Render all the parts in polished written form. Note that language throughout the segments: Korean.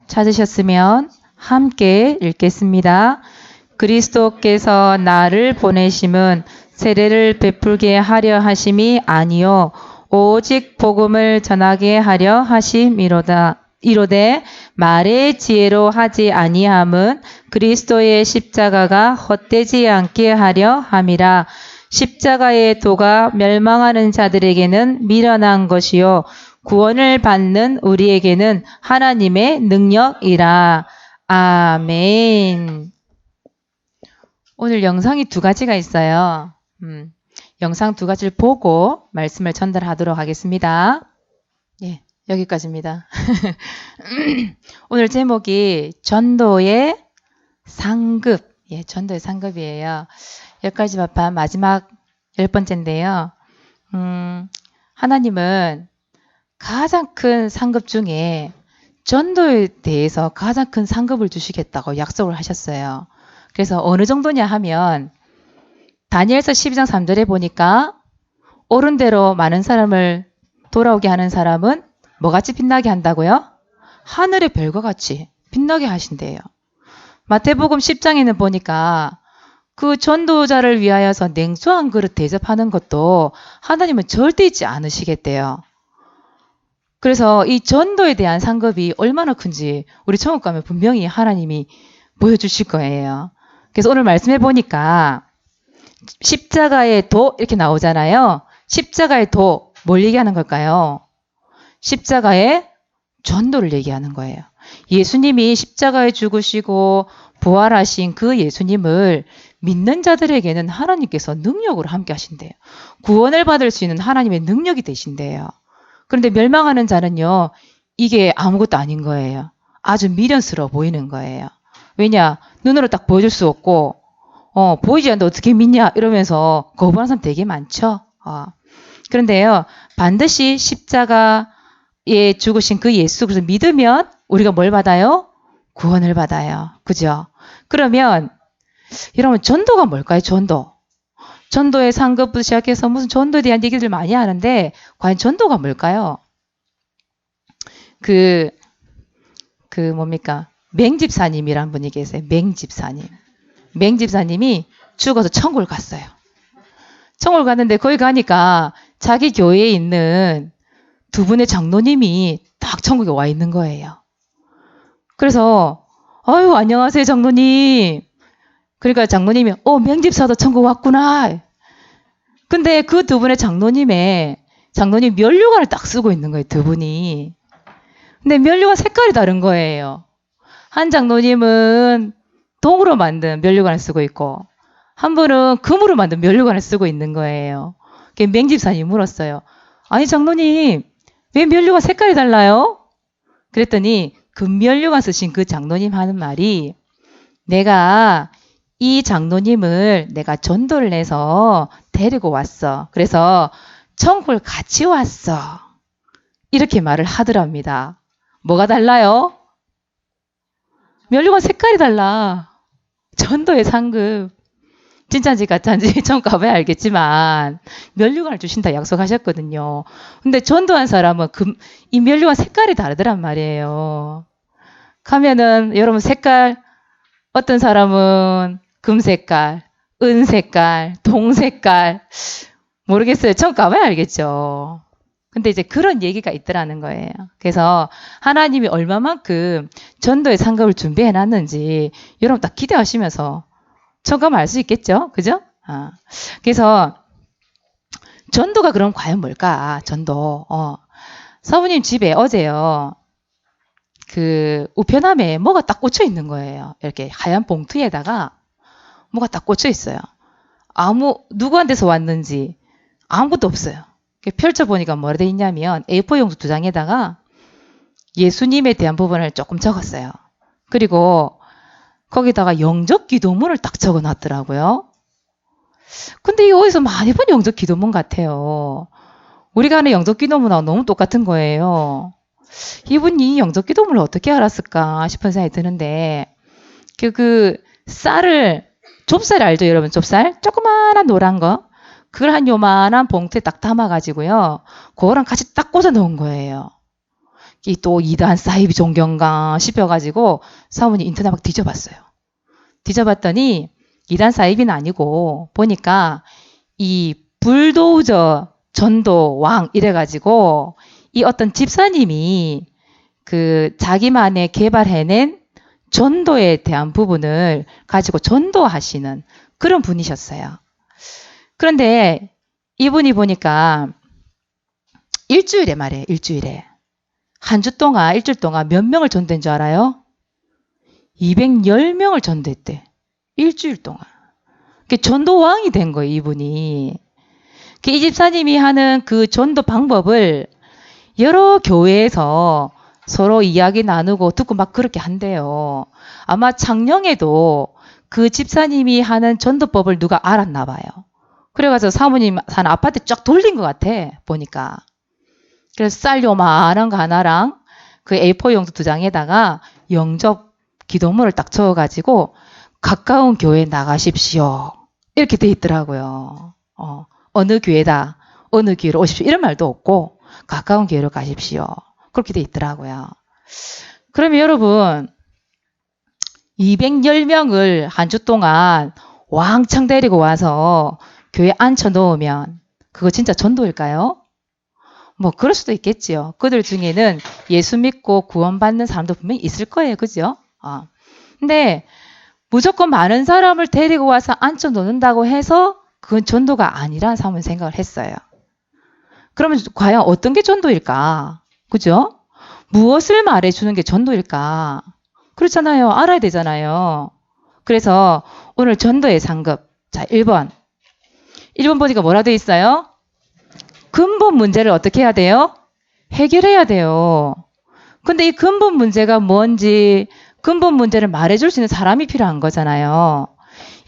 찾으셨으면 함께 읽겠습니다. 그리스도께서 나를 보내심은 세례를 베풀게 하려 하심이 아니요 오직 복음을 전하게 하려 하심이로다. 이로되 말의 지혜로 하지 아니함은 그리스도의 십자가가 헛되지 않게 하려 함이라. 십자가의 도가 멸망하는 자들에게는 미련한 것이요 구원을 받는 우리에게는 하나님의 능력이라. 아멘. 오늘 영상이 두 가지가 있어요. 영상 두 가지를 보고 말씀을 전달하도록 하겠습니다. 예, 여기까지입니다. 오늘 제목이 전도의 상급. 예, 전도의 상급이에요. 여기까지 봐봐. 마지막 10번째인데요. 하나님은 가장 큰 상급 중에 전도에 대해서 가장 큰 상급을 주시겠다고 약속을 하셨어요. 그래서 어느 정도냐 하면 다니엘서 12장 3절에 보니까 옳은 대로 많은 사람을 돌아오게 하는 사람은 뭐같이 빛나게 한다고요? 하늘의 별과 같이 빛나게 하신대요. 마태복음 10장에는 보니까 그 전도자를 위하여서 냉수 한 그릇 대접하는 것도 하나님은 절대 잊지 않으시겠대요. 그래서 이 전도에 대한 상급이 얼마나 큰지 우리 천국 가면 분명히 하나님이 보여주실 거예요. 그래서 오늘 말씀해 보니까 십자가의 도 이렇게 나오잖아요. 십자가의 도 뭘 얘기하는 걸까요? 십자가의 전도를 얘기하는 거예요. 예수님이 십자가에 죽으시고 부활하신 그 예수님을 믿는 자들에게는 하나님께서 능력으로 함께 하신대요. 구원을 받을 수 있는 하나님의 능력이 되신대요. 그런데 멸망하는 자는요, 이게 아무것도 아닌 거예요. 아주 미련스러워 보이는 거예요. 왜냐? 눈으로 딱 보여줄 수 없고, 보이지 않는데 어떻게 믿냐? 이러면서 거부하는 사람 되게 많죠? 그런데요, 반드시 십자가에 죽으신 그 예수 그리스도 믿으면 우리가 뭘 받아요? 구원을 받아요. 그죠? 그러면, 여러분, 전도가 뭘까요? 전도. 전도의 상급부터 시작해서 무슨 전도에 대한 얘기들 많이 하는데, 과연 전도가 뭘까요? 뭡니까? 맹집사님이란 분이 계세요. 맹집사님. 맹집사님이 죽어서 천국을 갔어요. 천국을 갔는데 거기 가니까 자기 교회에 있는 두 분의 장로님이 딱 천국에 와 있는 거예요. 그래서 아유 안녕하세요 장로님. 그러니까 장로님이 맹집사도 천국 왔구나. 근데 그 두 분의 장로님 면류관을 딱 쓰고 있는 거예요. 두 분이. 근데 면류관 색깔이 다른 거예요. 한 장로님은 동으로 만든 면류관을 쓰고 있고 한 분은 금으로 만든 면류관을 쓰고 있는 거예요. 맹집사님이 물었어요. 아니 장로님 왜 면류관 색깔이 달라요? 그랬더니 금면류관 쓰신 그 장로님 하는 말이 내가 이 장로님을 내가 전도를 해서 데리고 왔어. 그래서 천국을 같이 왔어. 이렇게 말을 하더랍니다. 뭐가 달라요? 면류관 색깔이 달라. 전도의 상급. 진짜인지 가짜인지 좀 가봐야 알겠지만 면류관을 주신다 약속하셨거든요. 근데 전도한 사람은 이 면류관 색깔이 다르더란 말이에요. 가면은 여러분 색깔 어떤 사람은 금 색깔, 은 색깔, 동 색깔 모르겠어요. 좀 가봐야 알겠죠. 근데 이제 그런 얘기가 있더라는 거예요. 그래서 하나님이 얼마만큼 전도의 상급을 준비해 놨는지 여러분 딱 기대하시면서 청가면 알 수 있겠죠? 그죠? 그래서 전도가 그럼 과연 뭘까? 전도. 사모님 집에 어제요. 그 우편함에 뭐가 딱 꽂혀 있는 거예요. 이렇게 하얀 봉투에다가 뭐가 딱 꽂혀 있어요. 누구한테서 왔는지 아무것도 없어요. 펼쳐보니까 뭐라 돼 있냐면 A4 용지 2장에다가 예수님에 대한 부분을 조금 적었어요. 그리고 거기다가 영적 기도문을 딱 적어 놨더라고요. 근데 이거 어디서 많이 본 영적 기도문 같아요. 우리가 하는 영적 기도문하고 너무 똑같은 거예요. 이분이 영적 기도문을 어떻게 알았을까 싶은 생각이 드는데 좁쌀 알죠 여러분? 좁쌀? 조그마한 노란 거 그걸 한 요만한 봉투에 딱 담아가지고요. 그거랑 같이 딱 꽂아 놓은 거예요. 이 또 이단 사이비 존경가 싶어가지고 사모님 인터넷 막 뒤져봤어요. 뒤져봤더니 이단 사이비는 아니고 보니까 이 불도저 전도 왕 이래가지고 이 어떤 집사님이 그 자기만의 개발해낸 전도에 대한 부분을 가지고 전도하시는 그런 분이셨어요. 그런데 이분이 보니까 일주일에 말이에요. 일주일에. 한 주 동안, 일주일 동안 몇 명을 전도한 줄 알아요? 210명을 전도했대. 일주일 동안. 전도왕이 된 거예요, 이분이. 이 집사님이 하는 그 전도 방법을 여러 교회에서 서로 이야기 나누고 듣고 막 그렇게 한대요. 아마 창녕에도 그 집사님이 하는 전도법을 누가 알았나 봐요. 그래가지고 사모님 사는 아파트 쫙 돌린 것 같아, 보니까. 그래서 쌀 요만한 거 하나랑 그 A4 용지 2장에다가 영접 기도문을 딱 적어가지고 가까운 교회에 나가십시오. 이렇게 돼 있더라고요. 어느 교회다. 어느 교회로 오십시오. 이런 말도 없고 가까운 교회로 가십시오. 그렇게 돼 있더라고요. 그러면 여러분 210명을 한 주 동안 왕창 데리고 와서 교회에 앉혀 놓으면 그거 진짜 전도일까요? 뭐 그럴 수도 있겠지요. 그들 중에는 예수 믿고 구원받는 사람도 분명히 있을 거예요. 그죠? 근데 무조건 많은 사람을 데리고 와서 앉혀 놓는다고 해서 그건 전도가 아니라는 사람은 생각을 했어요. 그러면 과연 어떤 게 전도일까? 그죠? 무엇을 말해주는 게 전도일까? 그렇잖아요. 알아야 되잖아요. 그래서 오늘 전도의 상급. 자, 1번. 1번 보니까 뭐라 돼 있어요? 근본 문제를 어떻게 해야 돼요? 해결해야 돼요. 근데 이 근본 문제가 뭔지 근본 문제를 말해줄 수 있는 사람이 필요한 거잖아요.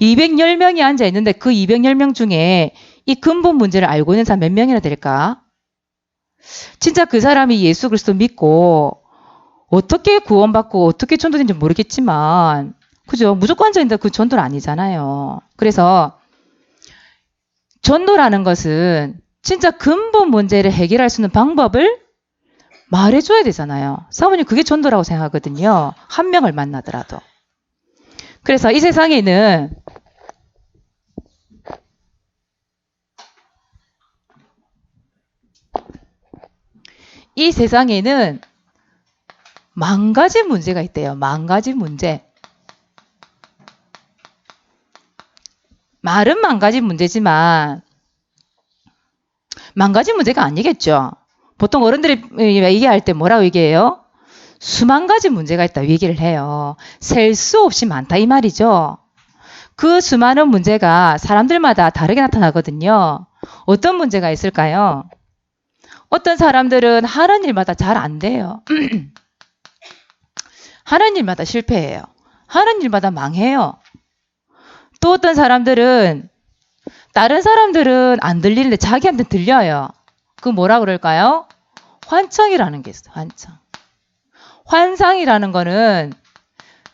210명이 앉아 있는데 그 210명 중에 이 근본 문제를 알고 있는 사람 몇 명이나 될까? 진짜 그 사람이 예수 그리스도 믿고 어떻게 구원받고 어떻게 전도된지 모르겠지만 그죠? 무조건 앉아 있는데 그 전도는 아니잖아요. 그래서 전도라는 것은 진짜 근본 문제를 해결할 수 있는 방법을 말해줘야 되잖아요. 사모님 그게 전도라고 생각하거든요. 한 명을 만나더라도. 그래서 이 세상에는 만 가지 문제가 있대요. 만 가지 문제. 말은 만 가지 문제지만 만 가지 문제가 아니겠죠. 보통 어른들이 얘기할 때 뭐라고 얘기해요? 수만 가지 문제가 있다 얘기를 해요. 셀 수 없이 많다 이 말이죠. 그 수많은 문제가 사람들마다 다르게 나타나거든요. 어떤 문제가 있을까요? 어떤 사람들은 하는 일마다 잘 안 돼요. 하는 일마다 실패해요. 하는 일마다 망해요. 또 어떤 사람들은 다른 사람들은 안 들리는데 자기한테 들려요. 그 뭐라 그럴까요? 환청이라는 게 있어요. 환청. 환상이라는 거는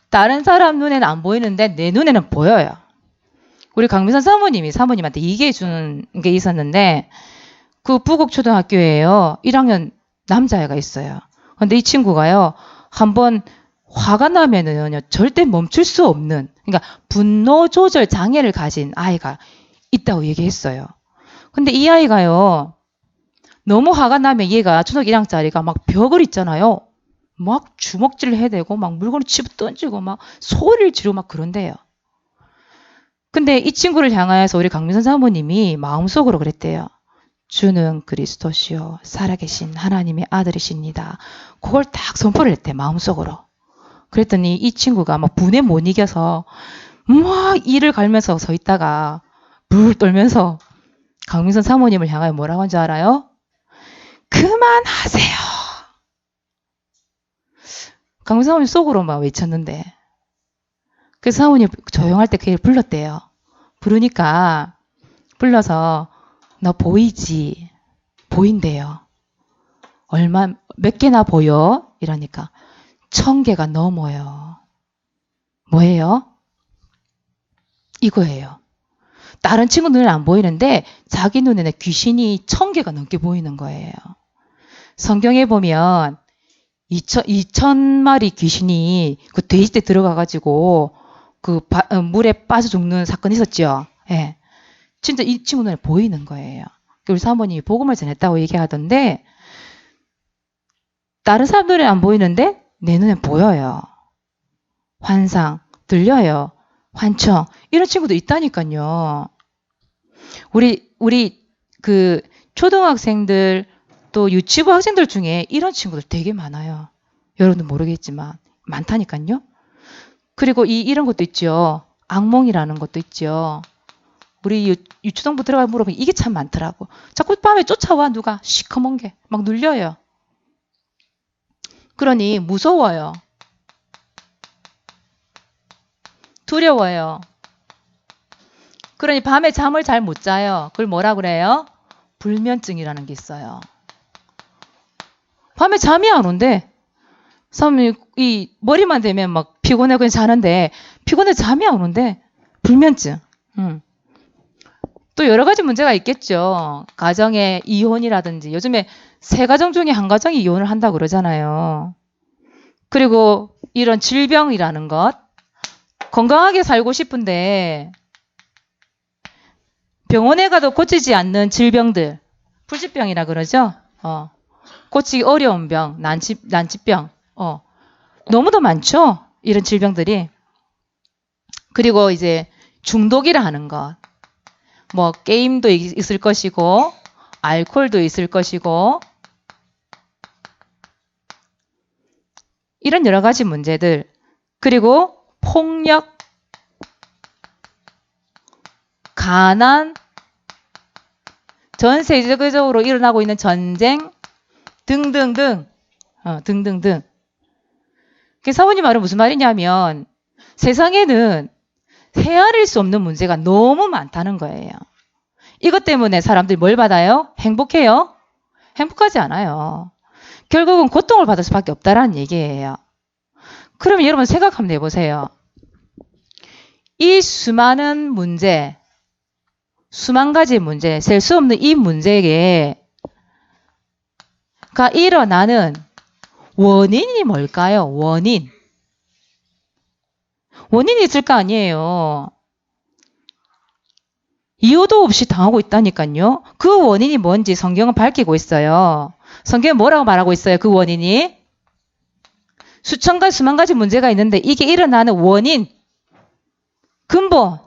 다른 사람 눈에는 안 보이는데 내 눈에는 보여요. 우리 강민선 사모님한테 얘기해 주는 게 있었는데 그 부곡초등학교에요. 1학년 남자애가 있어요. 근데 이 친구가요. 한번 화가 나면은요. 절대 멈출 수 없는 그러니까 분노 조절 장애를 가진 아이가 있다고 얘기했어요. 근데 이 아이가요. 너무 화가 나면 얘가 초등학교 1학년짜리가 막 벽을 있잖아요. 막 주먹질을 해대고 막 물건을 집어 던지고 막 소리를 지르고 막 그런대요. 근데 이 친구를 향하여서 우리 강민선 사모님이 마음속으로 그랬대요. 주는 그리스도시요 살아계신 하나님의 아들이십니다. 그걸 딱 선포를 했대 마음속으로. 그랬더니 이 친구가 막 분에 못 이겨서 막 이를 갈면서 서 있다가 불 떨면서 강민선 사모님을 향하여 뭐라고 한 줄 알아요? 그만하세요. 강민선 사모님 속으로 막 외쳤는데 그래서 사모님 조용할 때 그 애를 불렀대요. 부르니까 불러서 너 보이지? 보인대요. 몇 개나 보여? 이러니까 1000개가 넘어요. 뭐예요? 이거예요. 다른 친구 눈에는 안 보이는데 자기 눈에는 귀신이 1000개가 넘게 보이는 거예요. 성경에 보면 2,000마리 귀신이 그 돼지떼 들어가가지고 그 물에 빠져 죽는 사건이 있었죠. 예. 진짜 이 친구 눈에 보이는 거예요. 우리 사모님이 복음을 전했다고 얘기하던데 다른 사람들은 안 보이는데 내 눈에 보여요. 환상, 들려요. 환청. 이런 친구도 있다니까요. 우리 그 초등학생들 또 유치부 학생들 중에 이런 친구들 되게 많아요. 여러분도 모르겠지만 많다니까요. 그리고 이런 것도 있죠. 악몽이라는 것도 있죠. 우리 유초등부 들어가 물어보면 이게 참 많더라고. 자꾸 밤에 쫓아와 누가 시커먼 게 막 눌려요. 그러니 무서워요. 두려워요. 그러니 밤에 잠을 잘 못 자요. 그걸 뭐라 그래요? 불면증이라는 게 있어요. 밤에 잠이 안 온대. 사람이 이 머리만 대면 막 피곤해 그냥 자는데 피곤해 잠이 안 온대. 불면증. 또 여러 가지 문제가 있겠죠. 가정의 이혼이라든지 요즘에 세 가정 중에 한 가정이 이혼을 한다고 그러잖아요. 그리고 이런 질병이라는 것. 건강하게 살고 싶은데 병원에 가도 고치지 않는 질병들. 불치병이라 그러죠. 고치기 어려운 병, 난치병. 너무도 많죠. 이런 질병들이. 그리고 이제 중독이라 하는 것. 뭐 게임도 있을 것이고 알코올도 있을 것이고 이런 여러 가지 문제들. 그리고 폭력, 가난, 전 세계적으로 일어나고 있는 전쟁 등등등. 등등등. 사모님 말은 무슨 말이냐면 세상에는 헤아릴 수 없는 문제가 너무 많다는 거예요. 이것 때문에 사람들이 뭘 받아요? 행복해요? 행복하지 않아요. 결국은 고통을 받을 수밖에 없다라는 얘기예요. 그러면 여러분 생각 한번 해보세요. 이 수많은 문제, 수만 가지 문제, 셀 수 없는 이 문제가 일어나는 원인이 뭘까요? 원인이 있을 거 아니에요. 이유도 없이 당하고 있다니까요. 그 원인이 뭔지 성경은 밝히고 있어요. 성경은 뭐라고 말하고 있어요? 그 원인이 수천 가지 수만 가지 문제가 있는데 이게 일어나는 원인 근본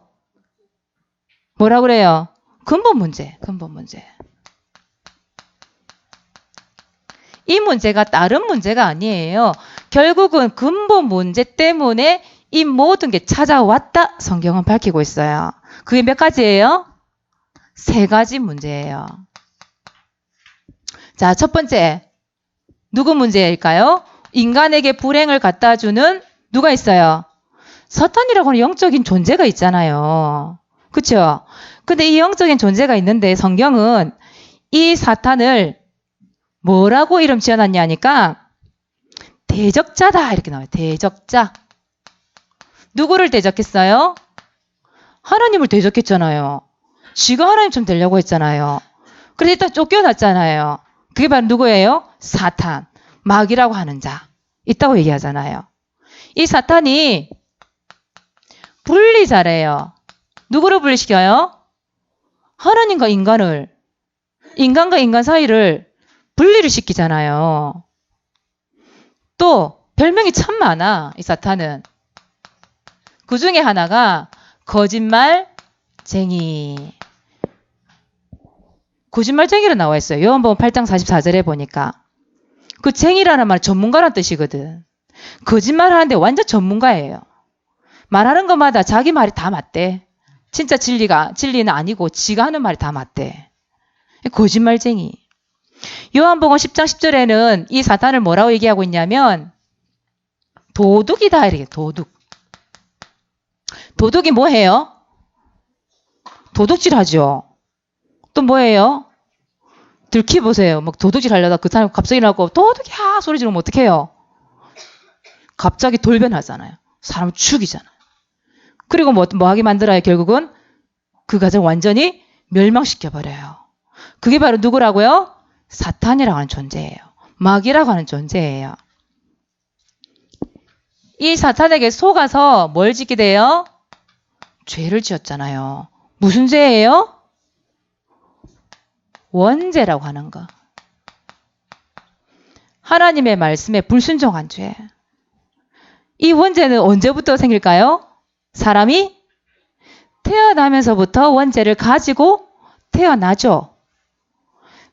뭐라 그래요? 근본 문제. 이 문제가 다른 문제가 아니에요. 결국은 근본 문제 때문에 이 모든 게 찾아왔다. 성경은 밝히고 있어요. 그게 몇 가지예요? 3가지 문제예요. 자, 첫 번째. 누구 문제일까요? 인간에게 불행을 갖다 주는 누가 있어요? 사탄이라고 하는 영적인 존재가 있잖아요. 그렇죠? 근데 이 영적인 존재가 있는데 성경은 이 사탄을 뭐라고 이름 지어놨냐 하니까 대적자다 이렇게 나와요. 대적자. 누구를 대적했어요? 하나님을 대적했잖아요. 지가 하나님처럼 되려고 했잖아요. 그래서 일단 쫓겨났잖아요. 그게 바로 누구예요? 사탄. 마귀라고 하는 자. 있다고 얘기하잖아요. 이 사탄이 분리자래요. 누구를 분리시켜요? 하나님과 인간을. 인간과 인간 사이를 분리를 시키잖아요. 또 별명이 참 많아. 이 사탄은. 그 중에 하나가 거짓말쟁이. 거짓말쟁이로 나와 있어요. 요한복음 8장 44절에 보니까. 그 쟁이라는 말 전문가란 뜻이거든. 거짓말하는데 완전 전문가예요. 말하는 것마다 자기 말이 다 맞대. 진짜 진리는 아니고 지가 하는 말이 다 맞대. 거짓말쟁이. 요한복음 10장 10절에는 이 사탄을 뭐라고 얘기하고 있냐면 도둑이다 이렇게. 도둑. 도둑이 뭐해요? 도둑질하죠. 또 뭐예요? 들키보세요. 막 도둑질 하려다 그 사람 갑자기 나고 도둑이야 소리 지르면 어떡해요? 갑자기 돌변하잖아요. 사람 죽이잖아요. 그리고 뭐 하게 만들어요? 결국은 그 가정 완전히 멸망시켜버려요. 그게 바로 누구라고요? 사탄이라고 하는 존재예요. 마귀라고 하는 존재예요. 이 사탄에게 속아서 뭘 짓게 돼요? 죄를 지었잖아요. 무슨 죄예요? 원죄라고 하는 거. 하나님의 말씀에 불순종한 죄. 이 원죄는 언제부터 생길까요? 사람이 태어나면서부터 원죄를 가지고 태어나죠.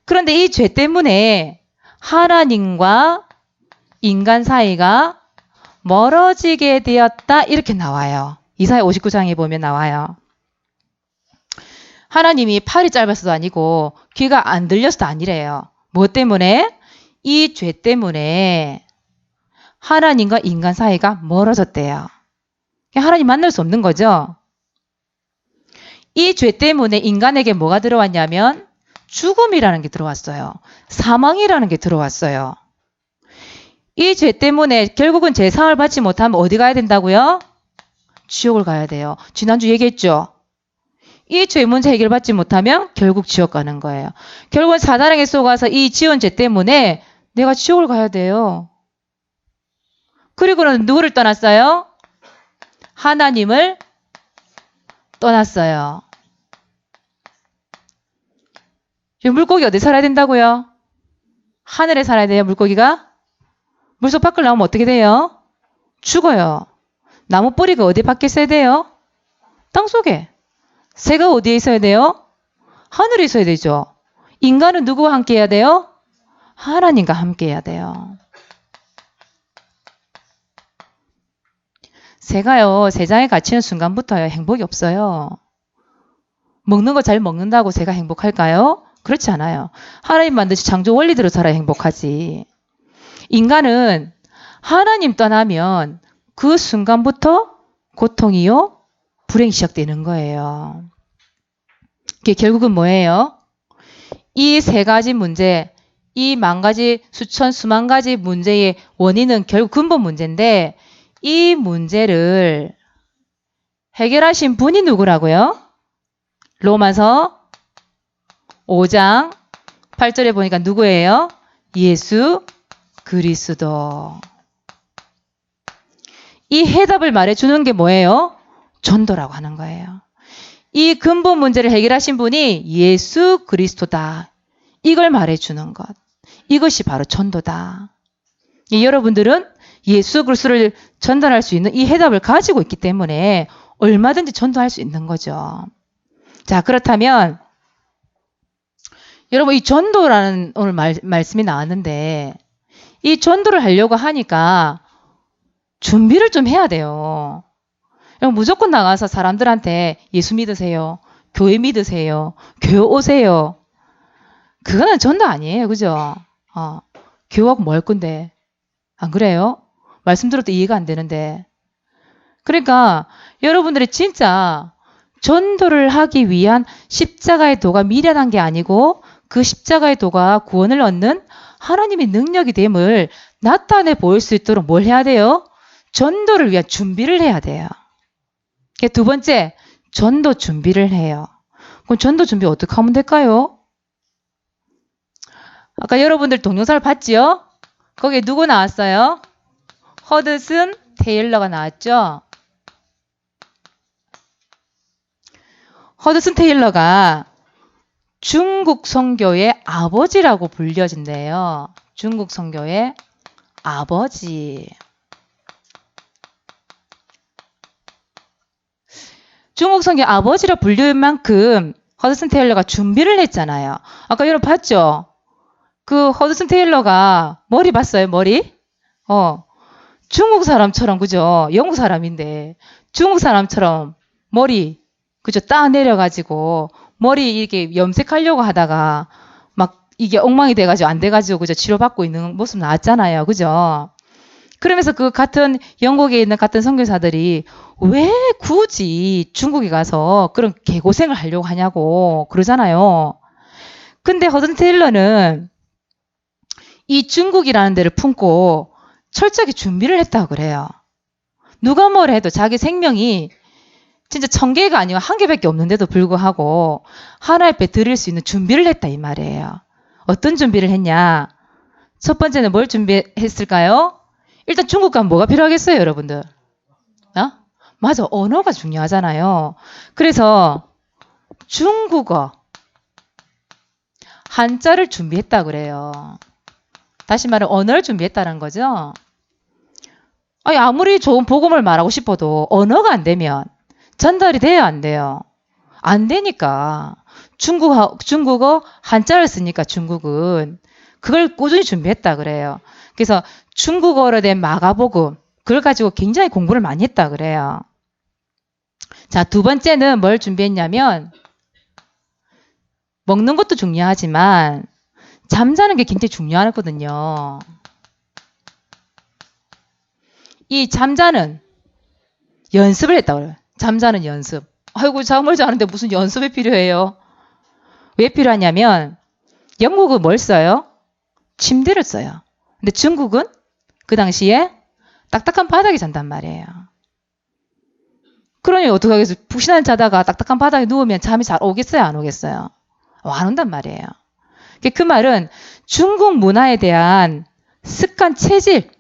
그런데 이 죄 때문에 하나님과 인간 사이가 멀어지게 되었다 이렇게 나와요. 이사야 59장에 보면 나와요. 하나님이 팔이 짧아서도 아니고 귀가 안 들려서도 아니래요. 뭐 때문에? 이 죄 때문에 하나님과 인간 사이가 멀어졌대요. 하나님 만날 수 없는 거죠. 이 죄 때문에 인간에게 뭐가 들어왔냐면 죽음이라는 게 들어왔어요. 사망이라는 게 들어왔어요. 이 죄 때문에 결국은 제사를 받지 못하면 어디 가야 된다고요? 지옥을 가야 돼요. 지난주 얘기했죠. 이 죄 문제 해결받지 못하면 결국 지옥 가는 거예요. 결국은 사단에게 속아서 이 지은 죄 때문에 내가 지옥을 가야 돼요. 그리고는 누구를 떠났어요? 하나님을 떠났어요. 물고기 어디 살아야 된다고요? 하늘에 살아야 돼요, 물고기가? 물속 밖을 나오면 어떻게 돼요? 죽어요. 나무 뿌리가 어디 밖에 있어야 돼요? 땅속에. 새가 어디에 있어야 돼요? 하늘에 있어야 되죠. 인간은 누구와 함께 해야 돼요? 하나님과 함께 해야 돼요. 새가요, 새장에 갇히는 순간부터요, 행복이 없어요. 먹는 거 잘 먹는다고 새가 행복할까요? 그렇지 않아요. 하나님 만드신 창조 원리대로 살아야 행복하지. 인간은 하나님 떠나면 그 순간부터 고통이요, 불행이 시작되는 거예요. 이게 결국은 뭐예요? 이 세 가지 문제, 이 만 가지, 수천, 수만 가지 문제의 원인은 결국 근본 문제인데 이 문제를 해결하신 분이 누구라고요? 로마서 5장 8절에 보니까 누구예요? 예수 그리스도. 이 해답을 말해주는 게 뭐예요? 전도라고 하는 거예요. 이 근본 문제를 해결하신 분이 예수 그리스도다. 이걸 말해주는 것. 이것이 바로 전도다. 여러분들은 예수 그리스도를 전달할 수 있는 이 해답을 가지고 있기 때문에 얼마든지 전도할 수 있는 거죠. 자, 그렇다면 여러분 이 전도라는 오늘 말씀이 나왔는데 이 전도를 하려고 하니까 준비를 좀 해야 돼요. 무조건 나가서 사람들한테 예수 믿으세요. 교회 믿으세요. 교회 오세요. 그거는 전도 아니에요. 그죠? 교회하고 뭐 할 건데. 안 그래요? 말씀 들어도 이해가 안 되는데. 그러니까 여러분들이 진짜 전도를 하기 위한 십자가의 도가 미련한 게 아니고 그 십자가의 도가 구원을 얻는 하나님의 능력이 됨을 나타내 보일 수 있도록 뭘 해야 돼요? 전도를 위한 준비를 해야 돼요. 두 번째, 전도 준비를 해요. 그럼 전도 준비 어떻게 하면 될까요? 아까 여러분들 동영상을 봤지요? 거기에 누구 나왔어요? 허드슨 테일러가 나왔죠? 허드슨 테일러가 중국 선교의 아버지라고 불려진대요. 중국 선교의 아버지. 중국 선교 아버지라 불릴 만큼 허드슨 테일러가 준비를 했잖아요. 아까 여러분 봤죠? 그 허드슨 테일러가 머리 봤어요? 머리? 중국 사람처럼 그죠? 영국 사람인데 중국 사람처럼 머리 그죠? 따 내려가지고 머리 이렇게 염색하려고 하다가 막 이게 엉망이 돼가지고 안 돼가지고 그죠? 치료받고 있는 모습 나왔잖아요. 그죠? 그러면서 그 같은 영국에 있는 같은 선교사들이 왜 굳이 중국에 가서 그런 개고생을 하려고 하냐고 그러잖아요. 근데 허든 테일러는 이 중국이라는 데를 품고 철저하게 준비를 했다고 그래요. 누가 뭐라 해도 자기 생명이 진짜 1000개가 아니고 1개밖에 없는데도 불구하고 하나님 앞에 드릴 수 있는 준비를 했다 이 말이에요. 어떤 준비를 했냐? 첫 번째는 뭘 준비했을까요? 일단 중국 가면 뭐가 필요하겠어요, 여러분들? 어? 맞아, 언어가 중요하잖아요. 그래서 중국어, 한자를 준비했다 그래요. 다시 말해 언어를 준비했다는 거죠. 아니, 아무리 좋은 복음을 말하고 싶어도 언어가 안 되면 전달이 돼야 안 돼요. 안 되니까 중국어 한자를 쓰니까 중국은 그걸 꾸준히 준비했다 그래요. 그래서 중국어로 된 마가복음 그걸 가지고 굉장히 공부를 많이 했다 그래요. 자, 두 번째는 뭘 준비했냐면 먹는 것도 중요하지만 잠자는 게 굉장히 중요하거든요. 이 잠자는 연습을 했다고 그래요. 잠자는 연습. 아이고, 잠을 자는데 무슨 연습이 필요해요? 왜 필요하냐면 영국은 뭘 써요? 침대를 써요. 근데 중국은 그 당시에 딱딱한 바닥에 잔단 말이에요. 그러니 어떡하겠어요? 푹신한 자다가 딱딱한 바닥에 누우면 잠이 잘 오겠어요? 안 오겠어요? 안 온단 말이에요. 그 말은 중국 문화에 대한 습관, 체질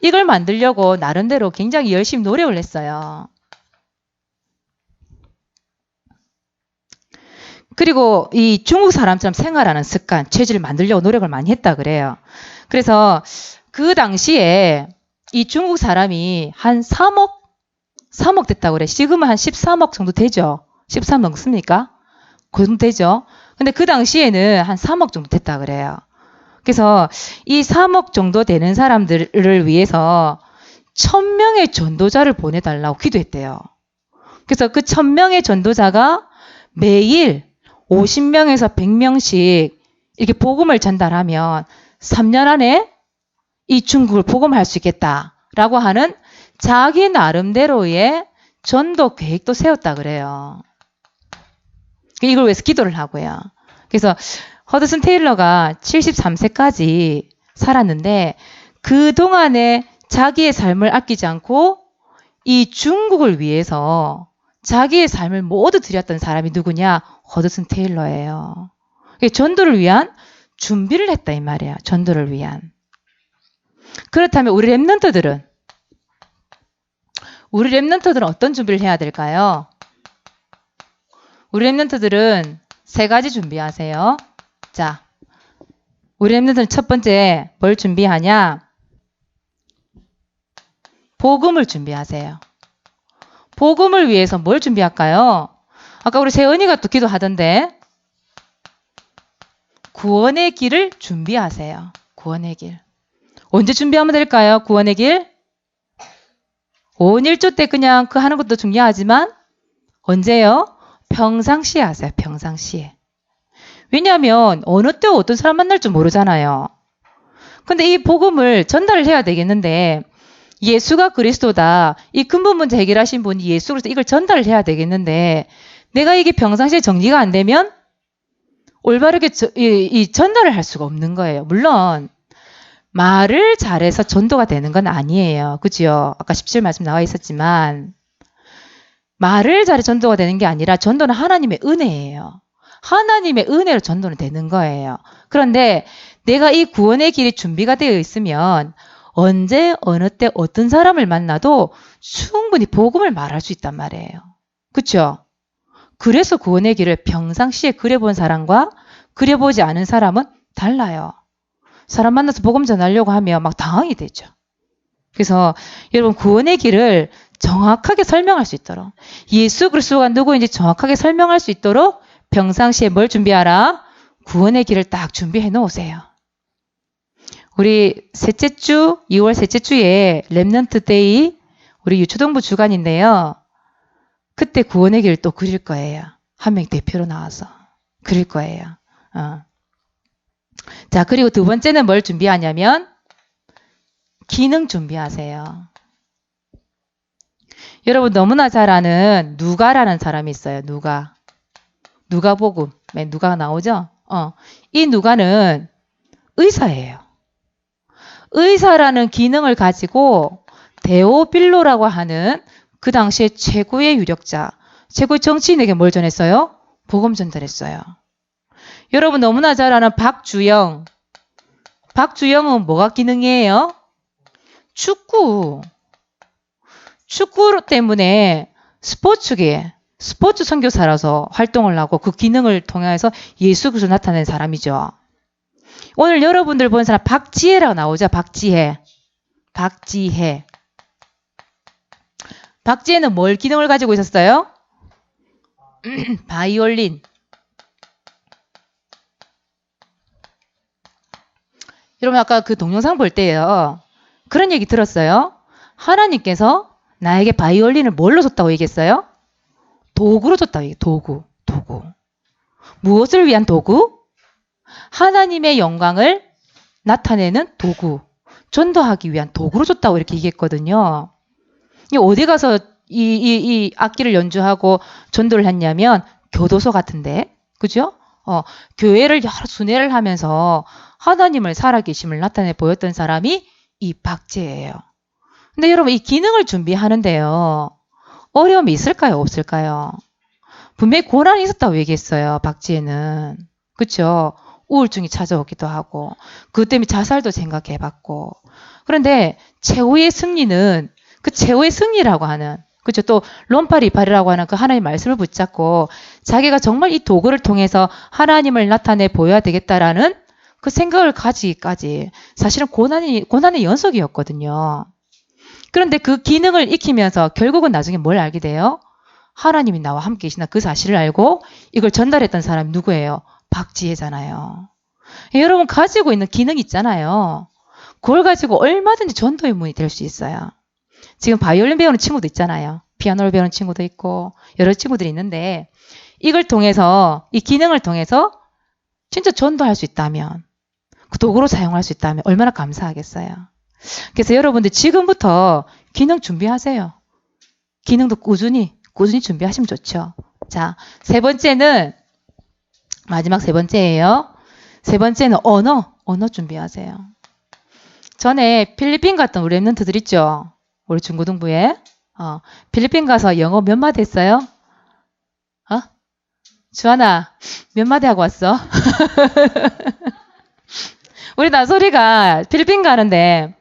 이걸 만들려고 나름대로 굉장히 열심히 노력을 했어요. 그리고 이 중국 사람처럼 생활하는 습관, 체질을 만들려고 노력을 많이 했다 그래요. 그래서 그 당시에 이 중국 사람이 한 3억 됐다고 그래. 지금은 한 13억 정도 되죠. 13억 넘습니까? 그 정도 되죠. 근데 그 당시에는 한 3억 정도 됐다 그래요. 그래서 이 3억 정도 되는 사람들을 위해서 1000명의 전도자를 보내달라고 기도했대요. 그래서 그 1000명의 전도자가 매일 50명에서 100명씩 이렇게 복음을 전달하면 3년 안에 이 중국을 복음할 수 있겠다라고 하는 자기 나름대로의 전도 계획도 세웠다 그래요. 이걸 위해서 기도를 하고요. 그래서 허드슨 테일러가 73세까지 살았는데 그동안에 자기의 삶을 아끼지 않고 이 중국을 위해서 자기의 삶을 모두 드렸던 사람이 누구냐? 허드슨 테일러예요. 전도를 위한 준비를 했다 이 말이에요. 전도를 위한. 그렇다면 우리 랩런트들은 어떤 준비를 해야 될까요? 우리 랩런트들은 3가지 준비하세요. 자, 우리 랩런트는 첫 번째 뭘 준비하냐? 복음을 준비하세요. 복음을 위해서 뭘 준비할까요? 아까 우리 세은이가 또 기도하던데 구원의 길을 준비하세요. 구원의 길. 언제 준비하면 될까요? 구원의 길? 5원1조 때 그냥 그 하는 것도 중요하지만 언제요? 평상시에 하세요. 평상시에. 왜냐하면 어느 때 어떤 사람 만날 줄 모르잖아요. 근데 이 복음을 전달을 해야 되겠는데 예수가 그리스도다. 이 근본 문제 해결하신 분이 예수 그리스도 이걸 전달을 해야 되겠는데 내가 이게 평상시에 정리가 안 되면 올바르게 이 전달을 할 수가 없는 거예요. 물론 말을 잘해서 전도가 되는 건 아니에요. 그죠? 아까 17 말씀 나와 있었지만 말을 잘해 전도가 되는 게 아니라 전도는 하나님의 은혜예요. 하나님의 은혜로 전도는 되는 거예요. 그런데 내가 이 구원의 길이 준비가 되어 있으면 언제 어느 때 어떤 사람을 만나도 충분히 복음을 말할 수 있단 말이에요. 그렇죠? 그래서 구원의 길을 평상시에 그려본 사람과 그려보지 않은 사람은 달라요. 사람 만나서 복음 전하려고 하면 막 당황이 되죠. 그래서 여러분 구원의 길을 정확하게 설명할 수 있도록 예수 그리스도가 누구인지 정확하게 설명할 수 있도록 평상시에 뭘 준비하라? 구원의 길을 딱 준비해 놓으세요. 우리 셋째 주 2월 셋째 주에 랩넌트 데이 우리 유초동부 주간인데요. 그때 구원의 길을 또 그릴 거예요. 한 명 대표로 나와서 그릴 거예요. 자, 그리고 두 번째는 뭘 준비하냐면 기능 준비하세요. 여러분 너무나 잘 아는 누가라는 사람이 있어요. 누가복음. 누가가 나오죠? 이 누가는 의사예요. 의사라는 기능을 가지고 데오빌로라고 하는 그 당시에 최고의 유력자, 최고의 정치인에게 뭘 전했어요? 복음 전달했어요. 여러분 너무나 잘 아는 박주영, 박주영은 뭐가 기능이에요? 축구. 축구 때문에 스포츠계, 스포츠 선교사라서 활동을 하고 그 기능을 통해서 예수 그리스도를 나타낸 사람이죠. 오늘 여러분들 본 사람 박지혜라고 나오죠. 박지혜. 박지혜. 박지혜는 뭘 기능을 가지고 있었어요? 바이올린. 여러분 아까 그 동영상 볼 때요. 그런 얘기 들었어요. 하나님께서 나에게 바이올린을 뭘로 줬다고 얘기했어요? 도구로 줬다고 얘기해요. 도구. 무엇을 위한 도구? 하나님의 영광을 나타내는 도구. 전도하기 위한 도구로 줬다고 이렇게 얘기했거든요. 어디 가서 이 악기를 연주하고 전도를 했냐면 교도소 같은데. 그죠? 교회를 여러 순회를 하면서 하나님을 살아계심을 나타내 보였던 사람이 이 박제예요. 근데 여러분 이 기능을 준비하는데요. 어려움이 있을까요? 없을까요? 분명히 고난이 있었다고 얘기했어요. 박지혜는. 그렇죠? 우울증이 찾아오기도 하고 그것 때문에 자살도 생각해봤고 그런데 최후의 승리는 그 최후의 승리라고 하는 그렇죠? 또 론파리파리라고 하는 그 하나님의 말씀을 붙잡고 자기가 정말 이 도구를 통해서 하나님을 나타내 보여야 되겠다라는 그 생각을 가지기까지 사실은 고난의 연속이었거든요. 그런데 그 기능을 익히면서 결국은 나중에 뭘 알게 돼요? 하나님이 나와 함께 계시나 그 사실을 알고 이걸 전달했던 사람이 누구예요? 박지혜잖아요. 여러분 가지고 있는 기능 있잖아요. 그걸 가지고 얼마든지 전도의 문이 될 수 있어요. 지금 바이올린 배우는 친구도 있잖아요. 피아노를 배우는 친구도 있고 여러 친구들이 있는데 이걸 통해서 이 기능을 통해서 진짜 전도할 수 있다면 그 도구로 사용할 수 있다면 얼마나 감사하겠어요. 그래서 여러분들 지금부터 기능 준비하세요. 기능도 꾸준히 준비하시면 좋죠. 자, 세 번째는 마지막 세 번째예요. 세 번째는 언어 준비하세요. 전에 필리핀 갔던 우리 랩런트들 있죠. 우리 중고등부에 필리핀 가서 영어 몇 마디 했어요? 주하나 몇 마디 하고 왔어? 우리 나소리가 필리핀 가는데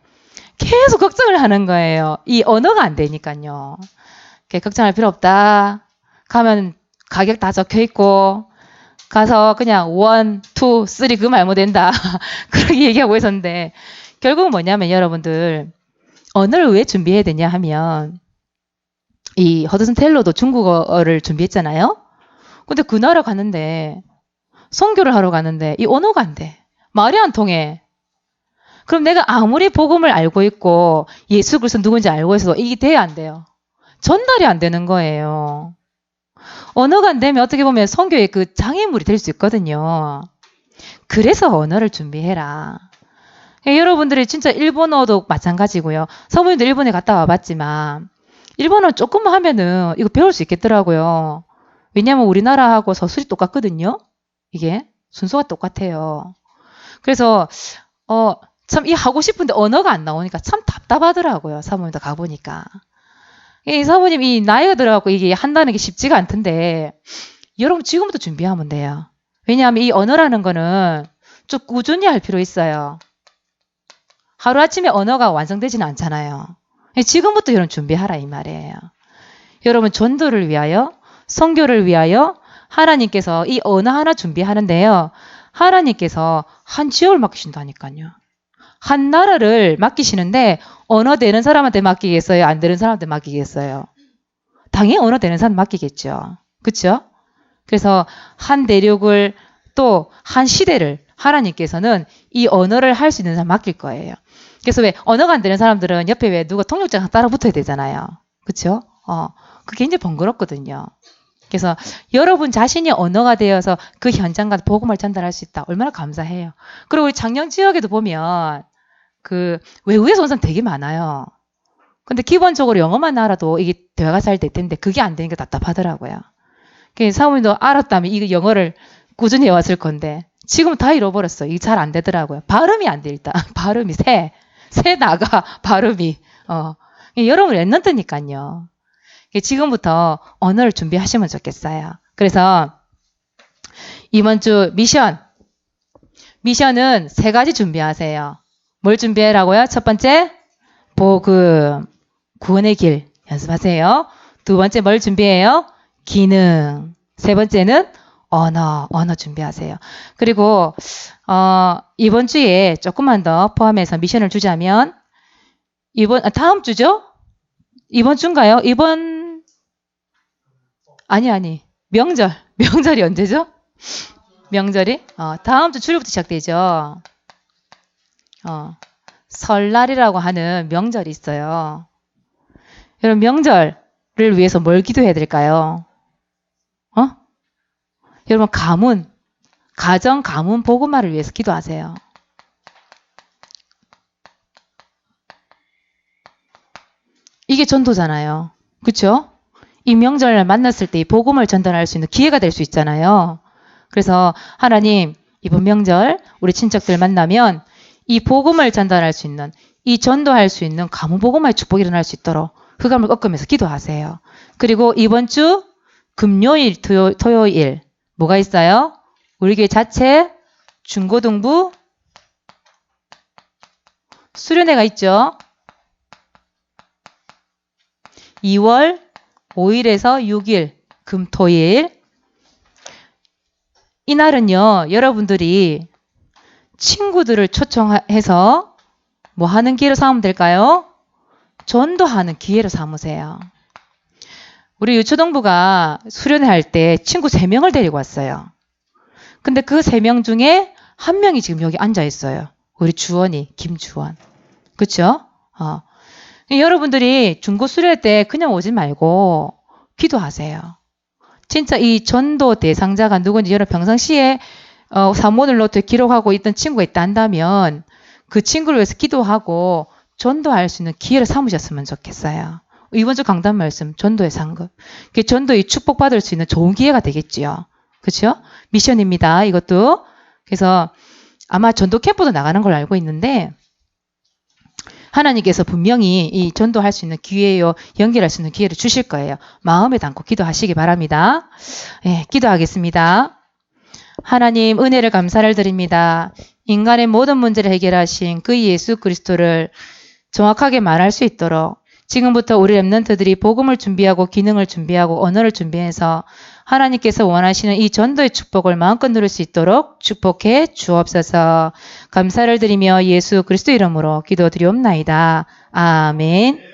계속 걱정을 하는 거예요. 이 언어가 안 되니까요. 걱정할 필요 없다. 가면 가격 다 적혀 있고 가서 그냥 1, 2, 3 그 말못 된다. 그렇게 얘기하고 있었는데 결국은 뭐냐면 여러분들 언어를 왜 준비해야 되냐 하면 이 허드슨 테일러도 중국어를 준비했잖아요. 근데 그 나라 갔는데 선교를 하러 갔는데 이 언어가 안 돼. 말이 안 통해. 그럼 내가 아무리 복음을 알고 있고 예수 그리스도 누군지 알고 있어도 이게 돼야 안 돼요. 전달이 안 되는 거예요. 언어가 안 되면 어떻게 보면 선교의 그 장애물이 될 수 있거든요. 그래서 언어를 준비해라. 여러분들이 진짜 일본어도 마찬가지고요. 사모님도 일본에 갔다 와봤지만 일본어 조금만 하면은 이거 배울 수 있겠더라고요. 왜냐하면 우리나라하고 서술이 똑같거든요. 이게 순서가 똑같아요. 그래서 참 이 하고 싶은데 언어가 안 나오니까 참 답답하더라고요. 사모님도 가보니까. 이 사모님 이 나이가 들어가고 이게 한다는 게 쉽지가 않던데 여러분 지금부터 준비하면 돼요. 왜냐하면 이 언어라는 거는 좀 꾸준히 할 필요 있어요. 하루아침에 언어가 완성되지는 않잖아요. 지금부터 여러분 준비하라 이 말이에요. 여러분 전도를 위하여 선교를 위하여 하나님께서 이 언어 하나 준비하는데요. 하나님께서 한 지역을 맡기신다니까요. 한 나라를 맡기시는데 언어 되는 사람한테 맡기겠어요? 안 되는 사람한테 맡기겠어요? 당연히 언어 되는 사람 맡기겠죠. 그렇죠? 그래서 한 대륙을 또 한 시대를 하나님께서는 이 언어를 할 수 있는 사람 맡길 거예요. 그래서 왜 언어가 안 되는 사람들은 옆에 왜 누가 통역장 따라 붙어야 되잖아요. 그렇죠? 그게 굉장히 번거롭거든요. 그래서 여러분 자신이 언어가 되어서 그 현장과 복음을 전달할 수 있다. 얼마나 감사해요. 그리고 우리 장영 지역에도 보면 그 외국에서 온 사람 되게 많아요. 근데 기본적으로 영어만 알아도 이게 대화가 잘 될 텐데 그게 안 되니까 답답하더라고요. 그래서 사모님도 알았다면 이 영어를 꾸준히 해왔을 건데 지금 다 잃어버렸어. 이게 잘 안 되더라고요. 발음이 안 돼 일단. 발음이 새 나가 발음이. 여러분 랩런트니까요. 지금부터 언어를 준비하시면 좋겠어요. 그래서 이번 주 미션 미션은 3가지 준비하세요. 뭘 준비하라고요? 첫 번째, 복음, 구원의 길 연습하세요. 두 번째 뭘 준비해요? 기능. 세 번째는 언어 준비하세요. 그리고 이번 주에 조금만 더 포함해서 미션을 주자면 다음 주죠? 이번 주인가요? 아니 명절이 언제죠? 명절이 다음 주 주일부터 시작되죠. 설날이라고 하는 명절이 있어요. 여러분 명절을 위해서 뭘 기도해야 될까요? 여러분 가정 가문 복음화를 위해서 기도하세요. 이게 전도잖아요. 그렇죠? 이 명절을 만났을 때 이 복음을 전달할 수 있는 기회가 될 수 있잖아요. 그래서 하나님 이번 명절 우리 친척들 만나면 이 복음을 전달할 수 있는 이 전도할 수 있는 가문 복음화의 축복이 일어날 수 있도록 흑암을 꺾으면서 기도하세요. 그리고 이번 주 금요일, 토요일 뭐가 있어요? 우리 교회 자체 중고등부 수련회가 있죠. 2월 5일에서 6일 금토일 이날은요. 여러분들이 친구들을 초청해서 뭐 하는 기회로 삼으면 될까요? 전도하는 기회로 삼으세요. 우리 유초동부가 수련회 할 때 친구 3명을 데리고 왔어요. 근데 그 3명 중에 한 명이 지금 여기 앉아 있어요. 우리 주원이, 김주원. 그쵸? 여러분들이 중고 수련회 때 그냥 오지 말고 기도하세요. 진짜 이 전도 대상자가 누군지 여러분 평상시에 사모들 노트에 기록하고 있던 친구가 있다 한다면 그 친구를 위해서 기도하고 전도할 수 있는 기회를 삼으셨으면 좋겠어요. 이번 주 강단 말씀 전도의 상급. 전도의 축복받을 수 있는 좋은 기회가 되겠지요. 그렇죠? 미션입니다. 이것도. 그래서 아마 전도 캠프도 나가는 걸로 알고 있는데 하나님께서 분명히 이 전도할 수 있는 기회요, 연결할 수 있는 기회를 주실 거예요. 마음에 담고 기도하시기 바랍니다. 예, 기도하겠습니다. 하나님 은혜를 감사를 드립니다. 인간의 모든 문제를 해결하신 그 예수 그리스도를 정확하게 말할 수 있도록 지금부터 우리 렘넌트들이 복음을 준비하고 기능을 준비하고 언어를 준비해서 하나님께서 원하시는 이 전도의 축복을 마음껏 누릴 수 있도록 축복해 주옵소서. 감사를 드리며 예수 그리스도 이름으로 기도드리옵나이다. 아멘.